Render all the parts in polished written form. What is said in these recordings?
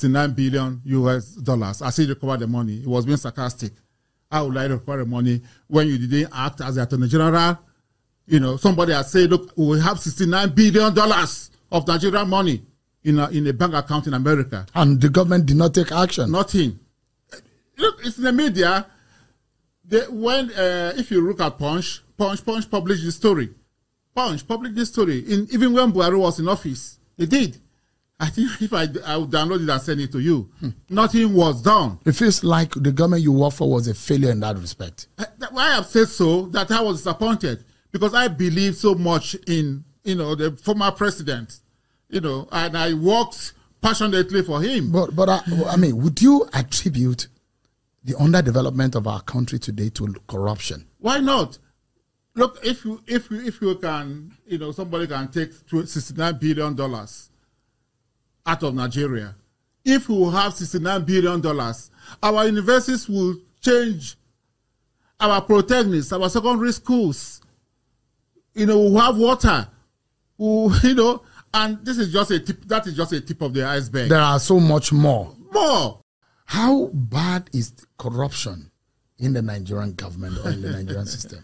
$9 billion US. I see you recover the money. It was being sarcastic. How would I recover the money when you didn't act as the Attorney General? You know, somebody has said, look, we have $69 billion of Nigerian money in a bank account in America. And the government did not take action. Nothing. Look, it's in the media. If you look at Punch published the story. Punch published this story. Even when Buhari was in office, they did. I think if I would download it and send it to you, nothing was done. It feels like the government you work for was a failure in that respect. Why I have said so, that I was disappointed, because I believe so much in, the former president, and I worked passionately for him. But I mean, would you attribute the underdevelopment of our country today to corruption? Why not? Look, if you can, somebody can take $69 billion out of Nigeria. If we have $69 billion, our universities will change. Our polytechnics, our secondary schools, we'll have water, and this is just a tip. That is just a tip of the iceberg. There are so much more. More. How bad is corruption in the Nigerian government or in the Nigerian system?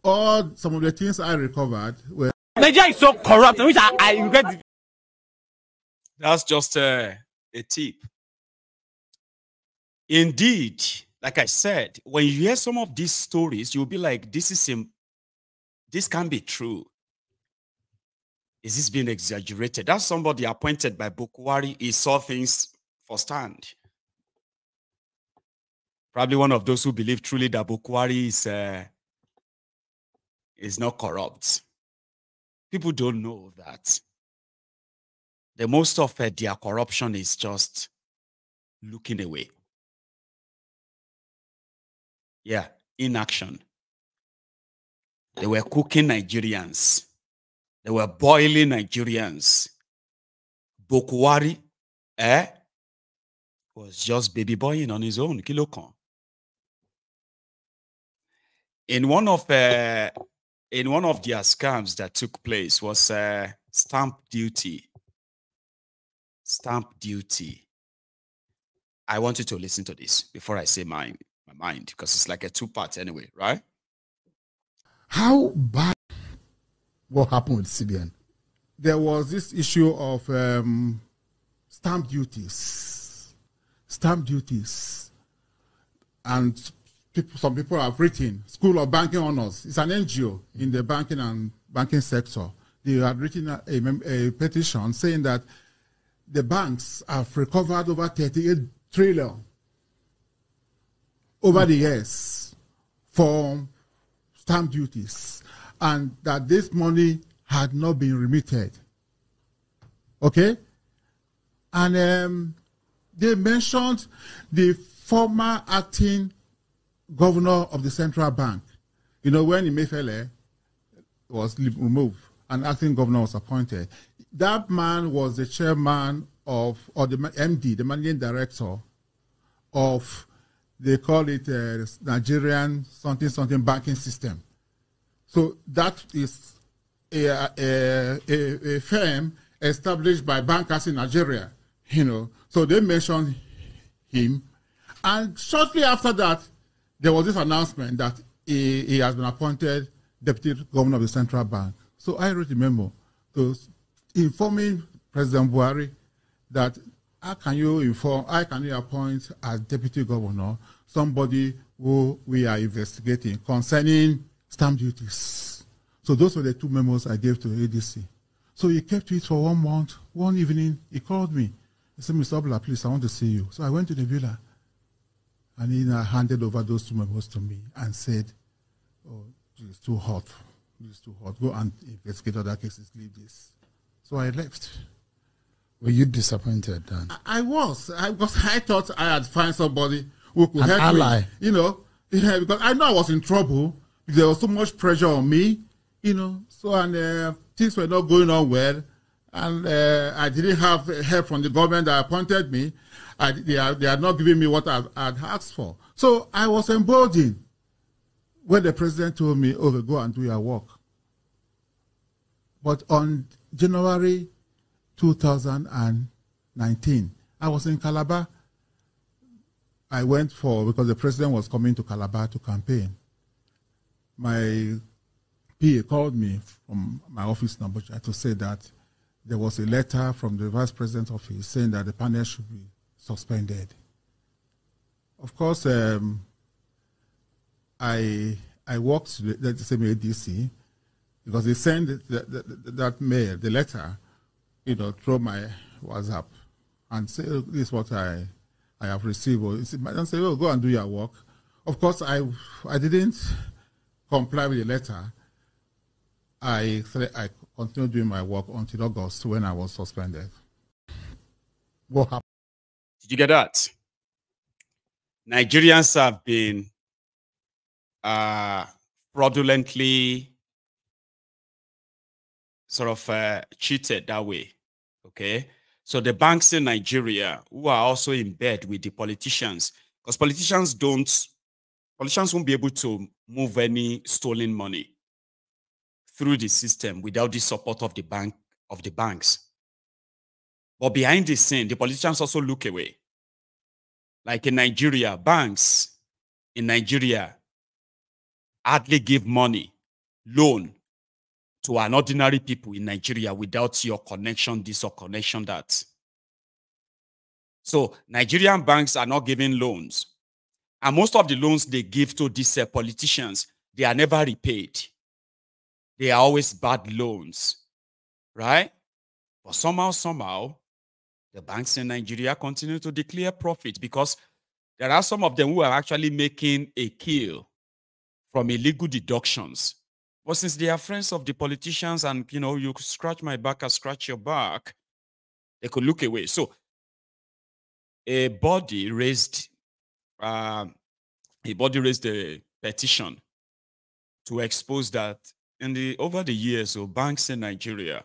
Some of the things I recovered were... Nigeria is so corrupt, which I regret. That's just a tip. Indeed, like I said, when you hear some of these stories, you'll be like, this can't be true. Is this being exaggerated? That's somebody appointed by Buhari. He saw things firsthand. Probably one of those who believe truly that Buhari is not corrupt. People don't know that. The most of their corruption is just looking away. Yeah, inaction. They were cooking Nigerians. They were boiling Nigerians. Buhari, was just baby boying on his own. Kilokon. In one of their scams that took place was stamp duty. Stamp duty. I want you to listen to this before I say my mind, because it's like a two-part anyway, right? How bad? What happened with CBN? There was this issue of stamp duties. Stamp duties. And some people have written, School of Banking Honors. It's an NGO in the banking sector. They had written a petition saying that the banks have recovered over 38 trillion over the years for stamp duties, and that this money had not been remitted. Okay? And they mentioned the former acting governor of the central bank. When Emefiele was removed, an acting governor was appointed. That man was the chairman or the MD, the managing director of, they call it Nigerian something banking system. So that is a firm established by bankers in Nigeria, So they mentioned him. And shortly after that, there was this announcement that he has been appointed deputy governor of the central bank. So I wrote a memo to informing President Buhari that how can you appoint as deputy governor somebody who we are investigating concerning stamp duties. So those were the two memos I gave to the ADC. So he kept it for 1 month. One evening, he called me. He said, Mr. Obla, please, I want to see you. So I went to the villa, and he handed over those two memos to me and said, oh, it's too hot. It's too hot. Go and investigate other cases. Leave this. So I left. Were you disappointed then? I was. Because I thought I had found somebody who could help ally. me. Because I know I was in trouble. There was so much pressure on me. So, and things were not going on well. And I didn't have help from the government that appointed me. They had not given me what I had asked for. So I was emboldened when the president told me, okay, go and do your work. But on January 2000 and 19. I was in Calabar. I went because the president was coming to Calabar to campaign. My PA called me from my office in Abuja to say that there was a letter from the vice president's office saying that the panel should be suspended. Of course, I walked to the same ADC because they sent that mail, the letter, through my WhatsApp and say, oh, this is what I have received. Or and say, oh, go and do your work. Of course, I didn't comply with the letter. I continued doing my work until August when I was suspended. What happened? Did you get that? Nigerians have been fraudulently sort of cheated that way. Okay, so the banks in Nigeria who are also in bed with the politicians, because politicians won't be able to move any stolen money through the system without the support of the banks. But behind the scene, the politicians also look away. Like in Nigeria, banks in Nigeria hardly give money, loan to an ordinary people in Nigeria without your connection this or connection that. So Nigerian banks are not giving loans. And most of the loans they give to these politicians, they are never repaid. They are always bad loans, right? But somehow, the banks in Nigeria continue to declare profit because there are some of them who are actually making a kill from illegal deductions. But since they are friends of the politicians and, you scratch my back, I scratch your back, they could look away. So a body raised a petition to expose that over the years of banks in Nigeria,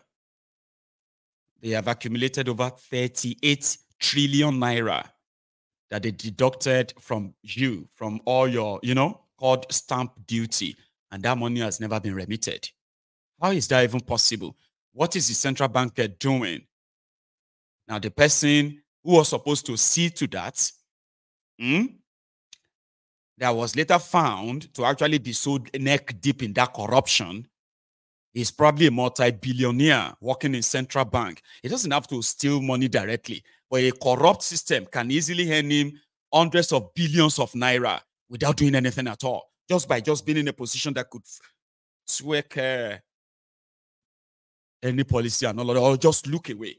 they have accumulated over 38 trillion naira that they deducted from all your, called stamp duty. And that money has never been remitted. How is that even possible? What is the central bank doing? Now, the person who was supposed to see to that, that was later found to actually be so neck deep in that corruption, is probably a multi-billionaire working in central bank. He doesn't have to steal money directly, but a corrupt system can easily earn him hundreds of billions of naira without doing anything at all, just by being in a position that could tweak any policy and all of that, or just look away.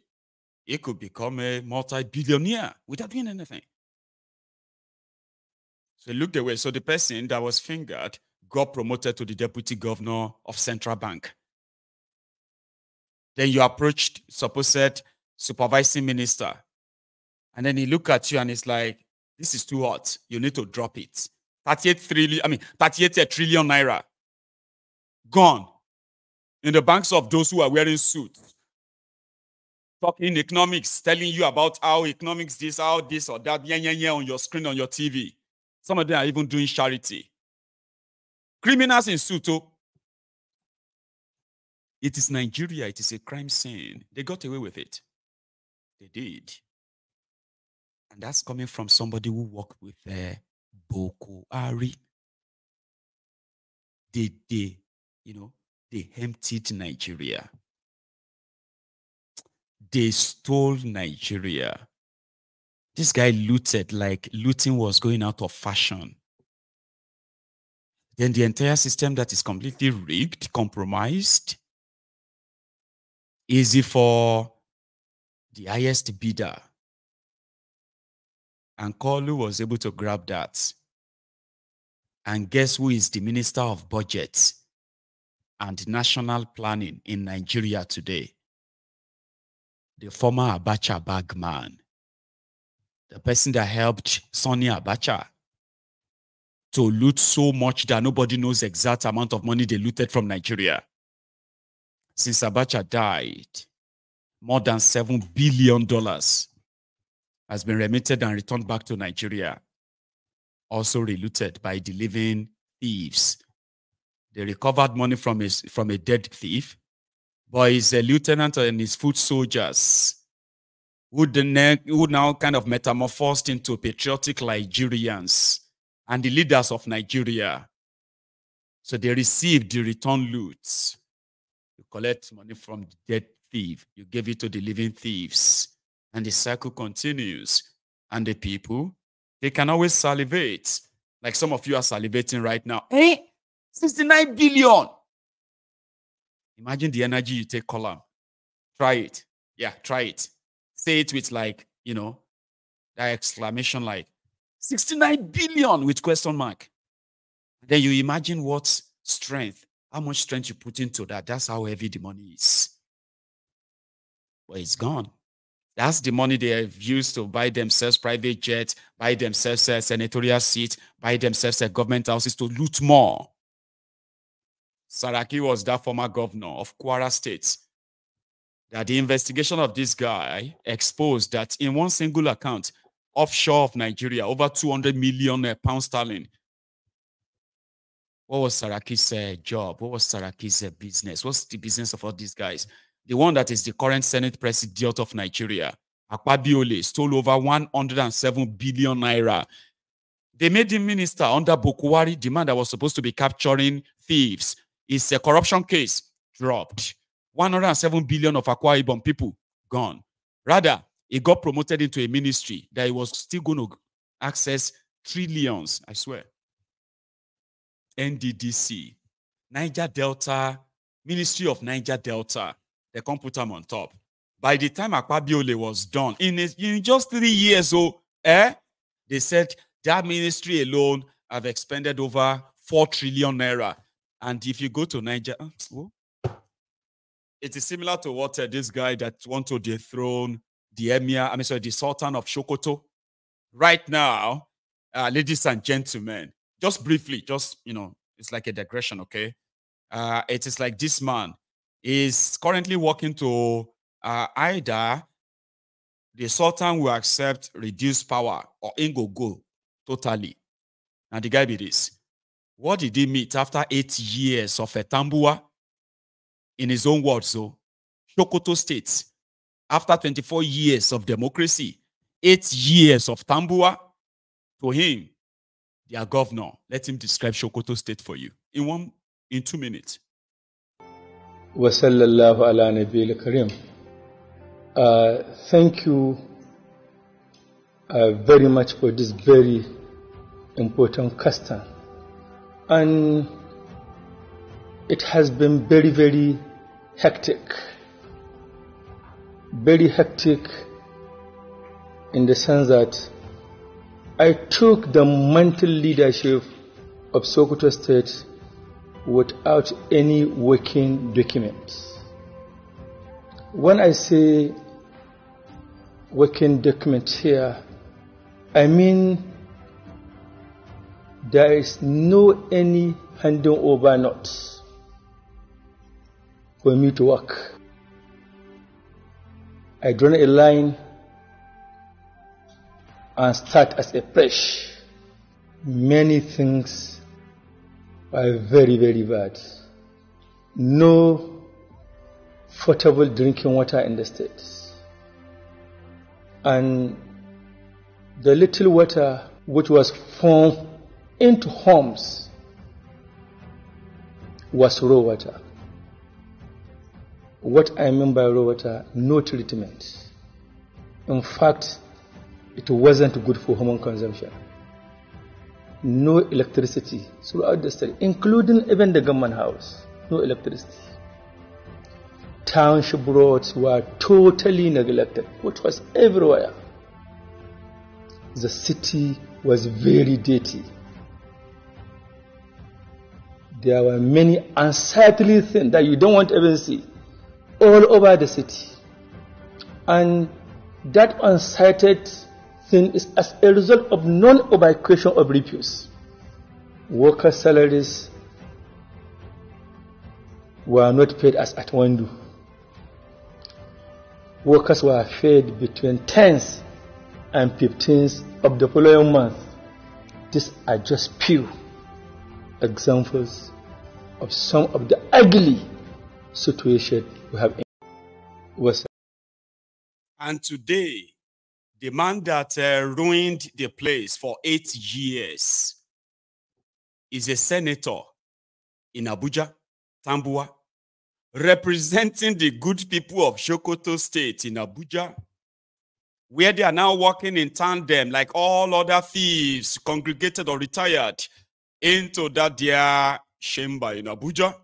He could become a multi-billionaire without doing anything. So he looked away. So the person that was fingered got promoted to the deputy governor of central bank. Then you approached supposed supervising minister. And then he looked at you and it's like, this is too hot. You need to drop it. 38 trillion naira. Gone. In the banks of those who are wearing suits. Talking economics, telling you about how economics this, how this or that, on your screen, on your TV. Some of them are even doing charity. Criminals in suit. It is Nigeria. It is a crime scene. They got away with it. They did. And that's coming from somebody who worked with Buhari. They emptied Nigeria. They stole Nigeria. This guy looted like looting was going out of fashion. Then the entire system that is completely rigged, compromised, easy for the highest bidder. And Kolu was able to grab that. And guess who is the Minister of Budget and National Planning in Nigeria today? The former Abacha bagman. The person that helped Sonny Abacha to loot so much that nobody knows the exact amount of money they looted from Nigeria. Since Abacha died, more than $7 billion has been remitted and returned back to Nigeria. Also relooted by the living thieves. They recovered money from a dead thief, but his lieutenant and his foot soldiers who now kind of metamorphosed into patriotic Nigerians and the leaders of Nigeria. So they received the return loot. You collect money from the dead thief, you give it to the living thieves, and the cycle continues. And the people, they can always salivate, like some of you are salivating right now. 69 billion. Imagine the energy you take, column. Try it. Yeah, try it. Say it with like, that exclamation like 69 billion with question mark. Then you imagine what strength, how much strength you put into that. That's how heavy the money is. But it's gone. That's the money they have used to buy themselves private jets, buy themselves a senatorial seat, buy themselves a government houses to loot more. Saraki was that former governor of Kwara State. That the investigation of this guy exposed that in one single account, offshore of Nigeria, over 200 million pounds sterling. What was Saraki's job? What was Saraki's business? What's the business of all these guys? The one that is the current Senate President of Nigeria, Akpabiole, stole over 107 billion naira. They made him minister under Buhari, the man that was supposed to be capturing thieves. It's a corruption case, dropped. 107 billion of Akwa Ibom people, gone. Rather, he got promoted into a ministry that he was still going to access trillions, I swear. NDDC, Niger Delta, Ministry of Niger Delta. They can't put them on top. By the time Akpabiole was done, in just 3 years, they said that ministry alone have expended over 4 trillion naira. And if you go to Niger, it is similar to what this guy that want to dethrone the emir, the Sultan of Sokoto. Right now, ladies and gentlemen, just briefly, it's like a digression, okay? It is like this man is currently working to either the Sultan will accept reduced power or go totally. Now the guy be this. What did he meet after 8 years of a Tambua? In his own words, so Sokoto State, after 24 years of democracy, 8 years of Tambua, to him, their governor, let him describe Sokoto State for you in 2 minutes. Wasallallahu ala nabiyil karim. Thank you very much for this very important custom. And it has been very, very hectic. Very hectic in the sense that I took the mental leadership of Sokoto State without any working documents. When I say working documents here, I mean there is no any handing over notes for me to work. I draw a line and start as a fresh. Many things are very, very bad. No potable drinking water in the States. And the little water which was formed into homes was raw water. What I mean by raw water, no treatment. In fact, it wasn't good for human consumption. No electricity throughout the state, including even the government house. No electricity. Township roads were totally neglected, which was everywhere. The city was very dirty. There were many unsightly things that you don't want to even see all over the city. And that unsighted thing is as a result of non-evacuation of refuse. Worker salaries were not paid as at Wandu. Workers were paid between 10th and 15th of the following month. These are just few examples of some of the ugly situation we have in. And today, the man that ruined the place for 8 years is a senator in Abuja, Tambua, representing the good people of Sokoto State in Abuja, where they are now working in tandem like all other thieves, congregated or retired, into that their chamber in Abuja.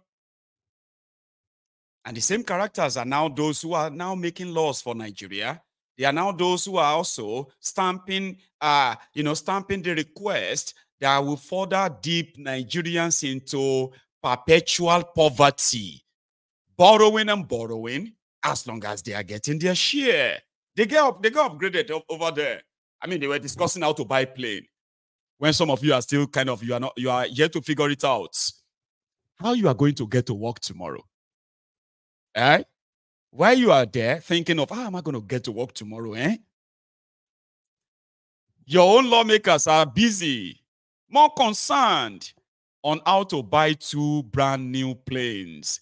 And the same characters are now those who are now making laws for Nigeria. They are now those who are also stamping the request that will further dip Nigerians into perpetual poverty, borrowing and borrowing as long as they are getting their share. They get upgraded over there. I mean, they were discussing how to buy plane. When some of you are still you are yet to figure it out. How you are going to get to work tomorrow? Eh? While you are there thinking of, how am I going to get to work tomorrow? Your own lawmakers are busy, more concerned on how to buy 2 brand new planes.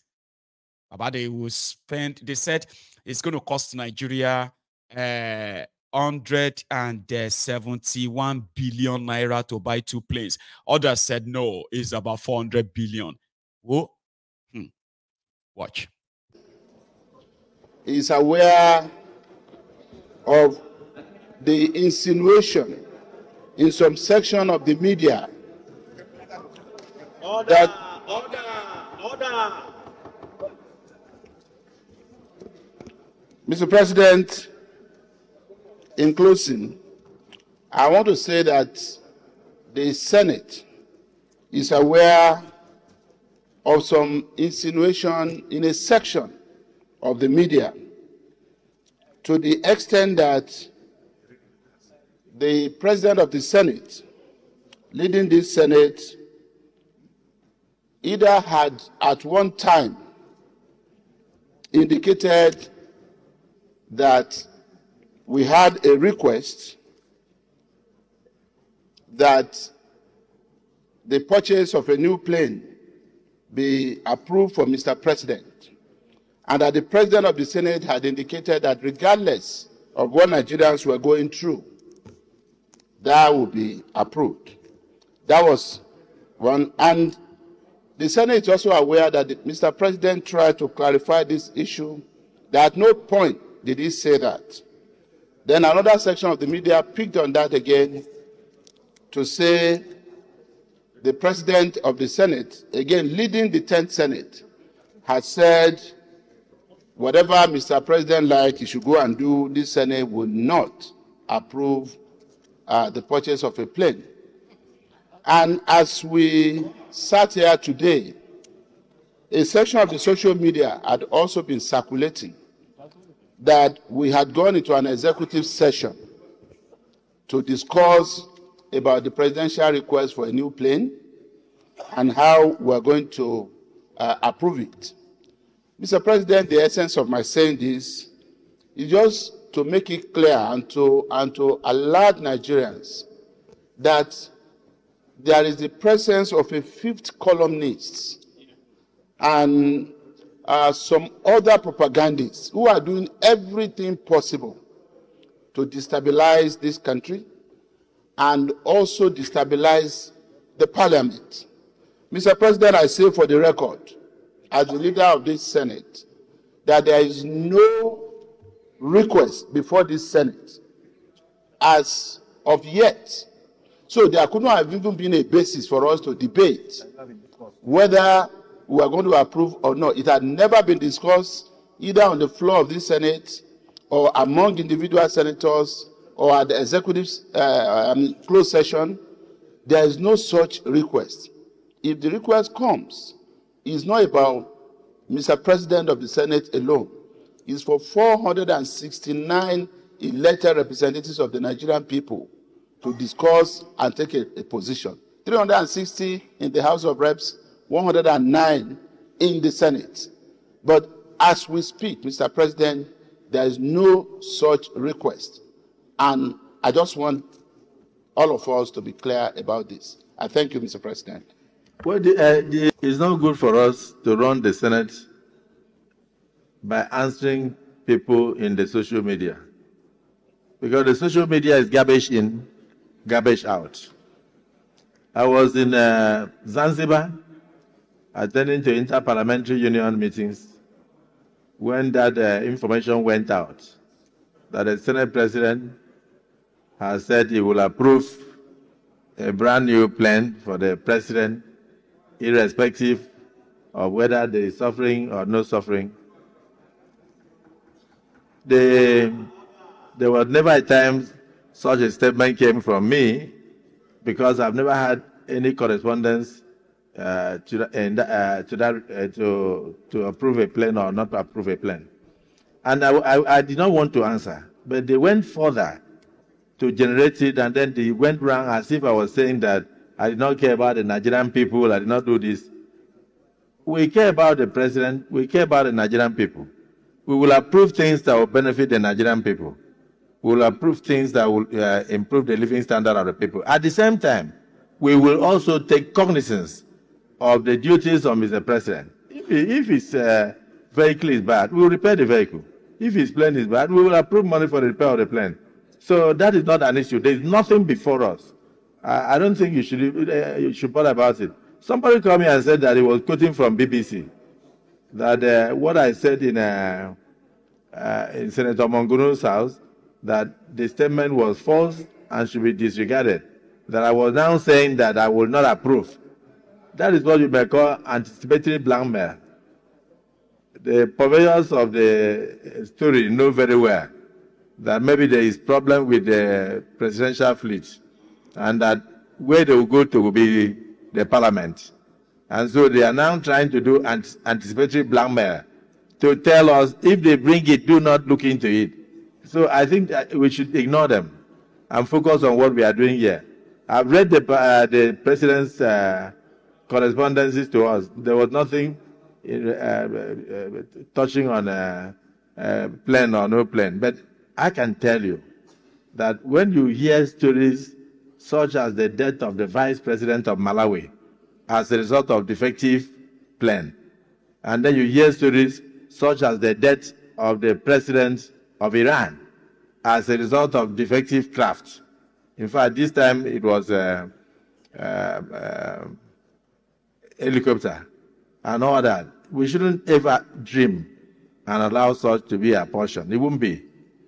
They said it's going to cost Nigeria 171 billion naira to buy 2 planes. Others said no, it's about 400 billion. Whoa. Watch. Is aware of the insinuation in some section of the media order. Mr. President, in closing, I want to say that the Senate is aware of some insinuation in a section of the media, to the extent that the President of the Senate, leading this Senate, either had at one time indicated that we had a request that the purchase of a new plane be approved for Mr. President, and that the President of the Senate had indicated that regardless of what Nigerians were going through, that would be approved. That was one. And the Senate is also aware that Mr. President tried to clarify this issue, that at no point did he say that. Then another section of the media picked on that again to say the President of the Senate, again leading the 10th Senate, had said whatever Mr. President likes, he should go and do. This Senate will not approve the purchase of a plane. And as we sat here today, a section of the social media had also been circulating that we had gone into an executive session to discuss about the presidential request for a new plane and how we're going to approve it. Mr. President, the essence of my saying this is just to make it clear and to alert Nigerians that there is the presence of a 5th columnist and some other propagandists who are doing everything possible to destabilize this country and also destabilize the parliament. Mr. President, I say for the record, as the leader of this Senate, that there is no request before this Senate as of yet. So there could not have even been a basis for us to debate whether we are going to approve or not. It had never been discussed either on the floor of this Senate or among individual senators or at the executive's closed session. There is no such request. If the request comes, it's not about Mr. President of the Senate alone. It's for 469 elected representatives of the Nigerian people to discuss and take a position. 360 in the House of Reps, 109 in the Senate. But as we speak, Mr. President, there is no such request. And I just want all of us to be clear about this. I thank you, Mr. President. Well, it's not good for us to run the Senate by answering people in the social media. because the social media is garbage in, garbage out. I was in Zanzibar attending to Inter-Parliamentary Union meetings when that information went out that the Senate President has said he will approve a brand new plan for the President, irrespective of whether there is suffering or no suffering. There was never a time such a statement came from me, because I've never had any correspondence to approve a plan or not to approve a plan. And I did not want to answer, but they went further to generate it, and then they went wrong as if I was saying that I did not care about the Nigerian people, I did not do this. We care about the president, we care about the Nigerian people. We will approve things that will benefit the Nigerian people. We will approve things that will improve the living standard of the people. At the same time, we will also take cognizance of the duties of Mr. President. If his vehicle is bad, we will repair the vehicle. If his plane is bad, we will approve money for the repair of the plane. So that is not an issue. There is nothing before us. I don't think you should bother about it. Somebody called me and said that he was quoting from BBC, that what I said in Senator Mongunu's house, that the statement was false and should be disregarded, that I was now saying that I will not approve. That is what you may call anticipatory blackmail. The purveyors of the story know very well that maybe there is problem with the presidential fleet, and that where they will go to will be the parliament. And so they are now trying to do anticipatory blackmail to tell us, if they bring it, do not look into it. So I think that we should ignore them and focus on what we are doing here. I've read the president's correspondences to us. There was nothing touching on plan or no plan. But I can tell you that when you hear stories such as the death of the vice president of Malawi as a result of defective plan, and then you hear stories such as the death of the president of Iran as a result of defective craft. In fact, this time it was a helicopter and all that. We shouldn't ever dream and allow such to be a portion. It won't be.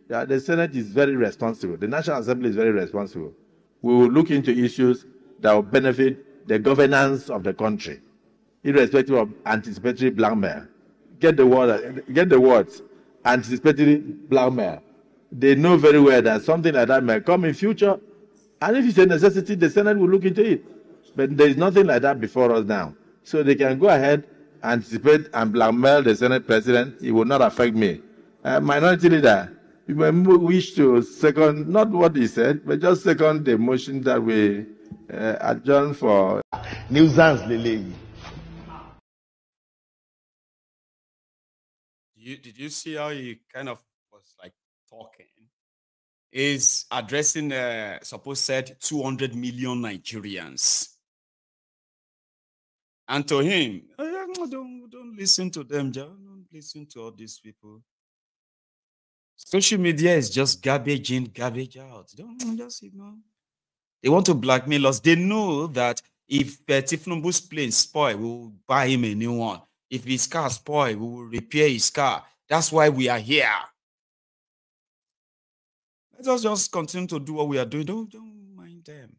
The Senate is very responsible. The National Assembly is very responsible. We will look into issues that will benefit the governance of the country, irrespective of anticipatory blackmail. Get the words, anticipatory blackmail. They know very well that something like that may come in future, and if it's a necessity, the Senate will look into it. But there is nothing like that before us now. So they can go ahead, anticipate and blackmail the Senate President. It will not affect me. Minority Leader, you may wish to second, not what he said, but just second the motion that we adjourn for. Nuisance, Lily. Did you see how he kind of was like talking? Is addressing suppose said 200 million Nigerians. And to him, don't listen to them, John. Don't listen to all these people. Social media is just garbage in, garbage out. Don't just ignore. They want to blackmail us. They know that if Tifnumbu's plane spoil, we will buy him a new one. If his car spoil, we will repair his car. That's why we are here. Let us just continue to do what we are doing. Don't mind them.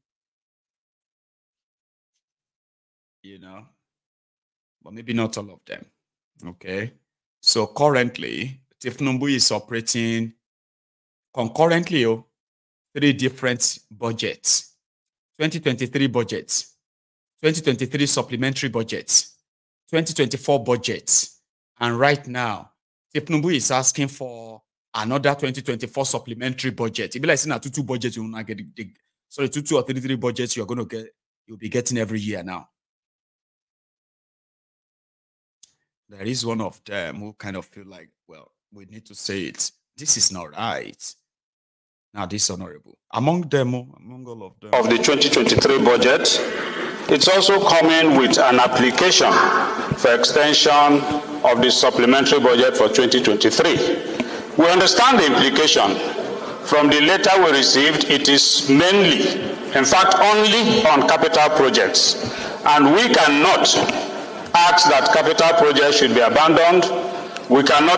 You know? But maybe not all of them. Okay? So currently, Tifnumbu is operating concurrently 3 different budgets. 2023 budgets, 2023 supplementary budgets, 2024 budgets. And right now, Tifnumbu is asking for another 2024 supplementary budget. It be like saying 2 budgets you will not get. Sorry, 2 or 3 budgets you are going to get. You'll be getting every year now. There is one of them who kind of feel like, well, we need to say it. This is not right. Now, this is honorable. Among them, among all of them. Of the 2023 budget, it's also coming with an application for extension of the supplementary budget for 2023. We understand the implication from the letter we received, it is mainly, in fact, only on capital projects. And we cannot ask that capital projects should be abandoned. We cannot